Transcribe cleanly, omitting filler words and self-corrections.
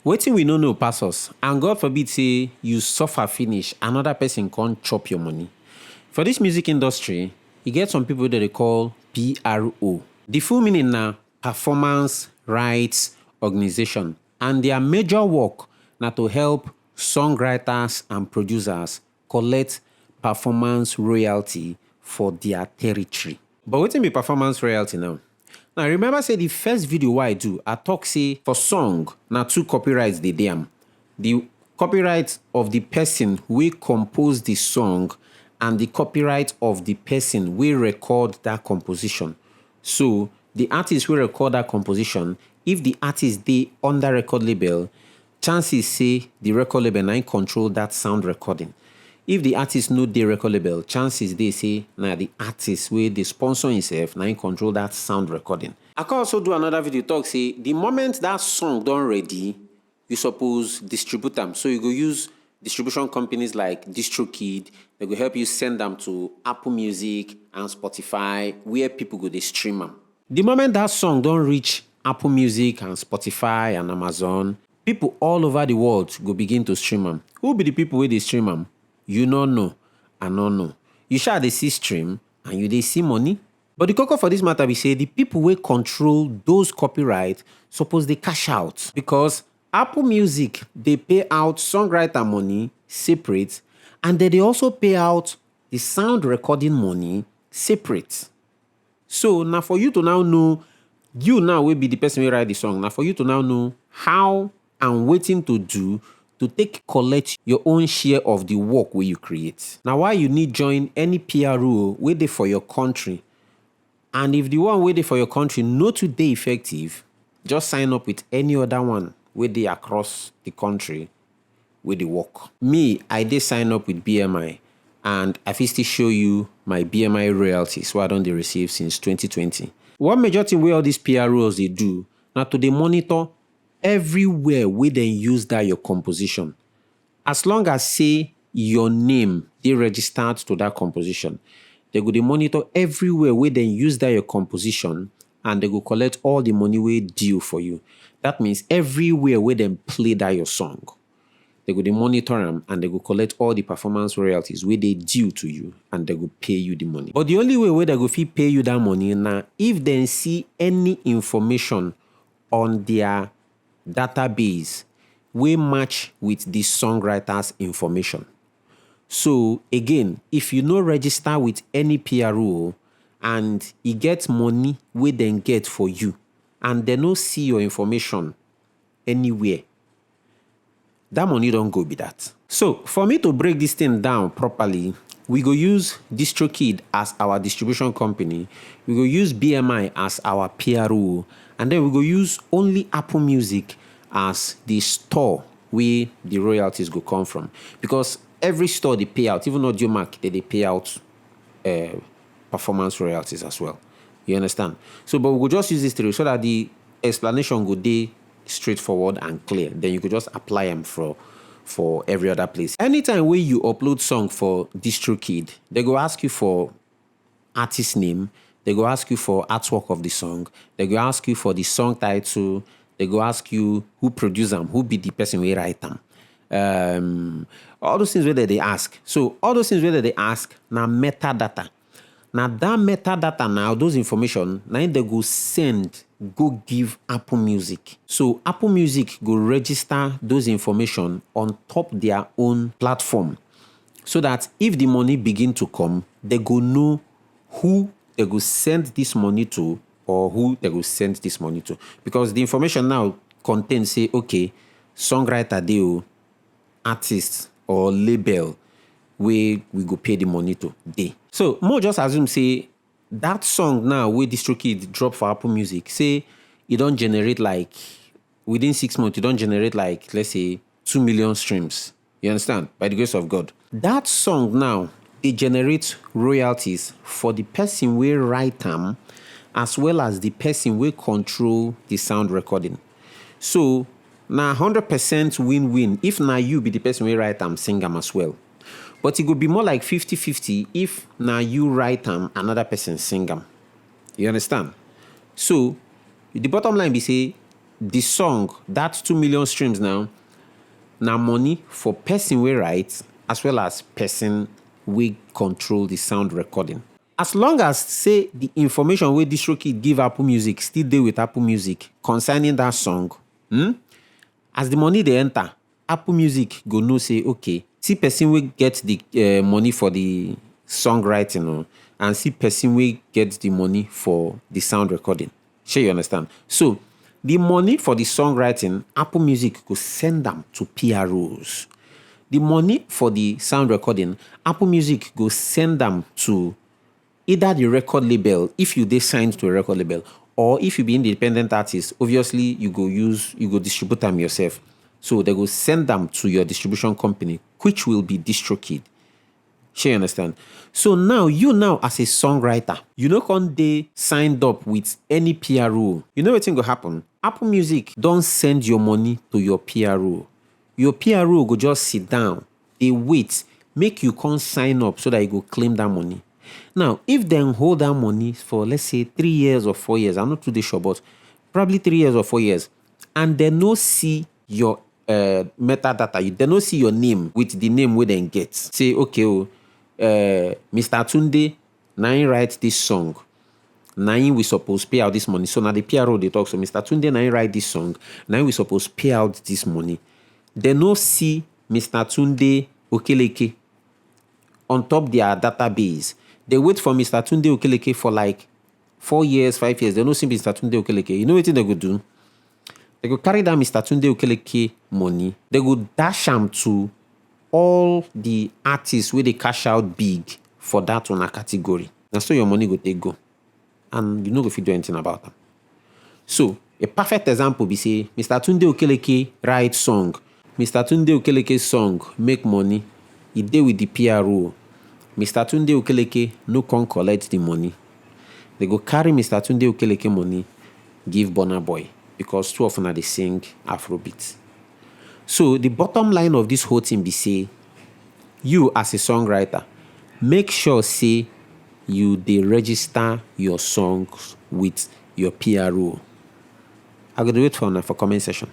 Wetin we no know pass us, and God forbid say you suffer finish, another person can't chop your money. For this music industry, you get some people that they call P.R.O. The full meaning na Performance Rights Organization, and their major work na to help songwriters and producers collect performance royalty for their territory. But wetin be performance royalty now? Now remember say the first video wey I do, I talk say for song na two copyrights dey dey am. The copyright of the person wey compose the song and the copyright of the person wey record that composition. So the artist wey record that composition, if the artist dey under record label, chances say the record label na im control that sound recording. If the artist no dey record label, chances dey say na the artist wey dey sponsor himself na im control that sound recording. I can also do another video talk say the moment that song don ready, you suppose distribute am. So you go use distribution companies like DistroKid. They go help you send them to Apple Music and Spotify, where people go dey stream am. The moment that song don reach Apple Music and Spotify and Amazon, people all over the world go begin to stream am. Who be the people wey dey stream am? You no know, I no know. You sha dey see stream and you dey see money. But the koko for this matter be say the people wey control those copyright suppose dey cash out, because Apple Music dey pay out songwriter money separate, and they also pay out the sound recording money separate. So now for you to now know, you now will be the person who write the song. Now for you to now know how and wetin to do to take collect your own share of the work where you create. Now why you need join any P.R.O wey dey for your country, and if the one wey dey for your country no too dey effective, just sign up with any other one wey dey across the country wey dey work. Me, I dey sign up with BMI, and I fit still show you my BMI royalties wey I don dey receive since 2020. One major thing wey all these P.R.Os dey do na to dey monitor everywhere wey dem use that your composition. As long as say your name dey registered to that composition, they go dey monitor everywhere wey dem use that your composition, and they go collect all the money wey due for you. That means everywhere where dem play that your song, they go dey monitor am, and they go collect all the performance royalties wey dey due to you, and they go pay you the money. But the only way where they go fit pay you that money na if dem see any information on their database wey match with the songwriter's information. So again, if you no register with any P.R.O and e get money wey dem get for you, and they no see your information anywhere, that money don go be that. So for me to break this thing down properly, we go use DistroKid as our distribution company, we go use BMI as our P.R.O, and then we go use only Apple Music as the store where the royalties go come from. Because every store they pay out, even Audiomack, they pay out performance royalties as well. You understand? So, but we will just use this three so that the explanation go dey straightforward and clear. Then you could just apply them for every other place. Anytime where you upload song for DistroKid, they go ask you for artist name, they go ask you for artwork of the song, they go ask you for the song title, they go ask you who produce them, who be the person who write them. All those things where they ask. So all those things where they ask now metadata. Now that metadata now, those information, now they go send, go give Apple Music. So Apple Music go register those information on top their own platform, so that if the money begin to come, they go know who they go send this money to, or who they go send this money to. Because the information now contains, say, okay, songwriter deal, artist or label where we go pay the money to dey. So more just assume say that song now where DistroKid drop for Apple Music, say it don't generate like within 6 months, it don't generate like, let's say, 2 million streams. You understand? By the grace of God. That song now, they generate royalties for the person wey write them, as well as the person wey control the sound recording. So now 100% win-win if now you be the person wey write them, sing them as well. But it could be more like 50-50 if now you write them, another person sing them. You understand? So the bottom line be say, the song, that 2 million streams now money for person we write as well as person we control the sound recording. As long as say the information wey DistroKid give Apple Music still dey with Apple Music concerning that song, as the money dey enter, Apple Music go know say okay, see person wey get the money for the songwriting and see person wey get the money for the sound recording. Shey you understand? So the money for the songwriting, Apple Music go send them to P.R.Os. The money for the sound recording, Apple Music go send them to either the record label, if you dey signed to a record label, or if you be independent artist, obviously you go distribute them yourself. So they go send them to your distribution company, which will be DistroKid. Shey you understand? So now as a songwriter, you no con dey signed up with any P.R.O. You know wetin go happen? Apple Music don send your money to your P.R.O. Your P.R.O. go just sit down, dey wait, make you come sign up so that you go claim that money. Now, if dem hold that money for, let's say, 3 years or 4 years, I'm not too dey sure, but probably 3 years or 4 years, and they no see your metadata, they no see your name with the name wey dem get. Say, okay, Mr. Tunde, na him write this song. Na him we suppose pay out this money. So now the P.R.O. they talk. So Mr. Tunde, na him write this song. Na him we suppose pay out this money. They no see Mr. Tunde Okeleke on top their database. They wait for Mr. Tunde Okeleke for like 4 years, 5 years. They no see Mr. Tunde Okeleke. You know what they go do? They go carry that Mr. Tunde Okeleke money. They go dash am to all the artists where they cash out big for that one category. And so your money go take go. And you know if you do anything about them. So a perfect example be say Mr. Tunde Okeleke write song. Mr. Tunde Okeleke's song make money. He dey with the P.R.O. Mr. Tunde Okeleke no con collect the money. They go carry Mr. Tunde Okeleke money, give Burna Boy, because two of them they sing Afrobeat. So the bottom line of this whole thing be say, you as a songwriter, make sure say you dey register your songs with your P.R.O. I go wait for comment section.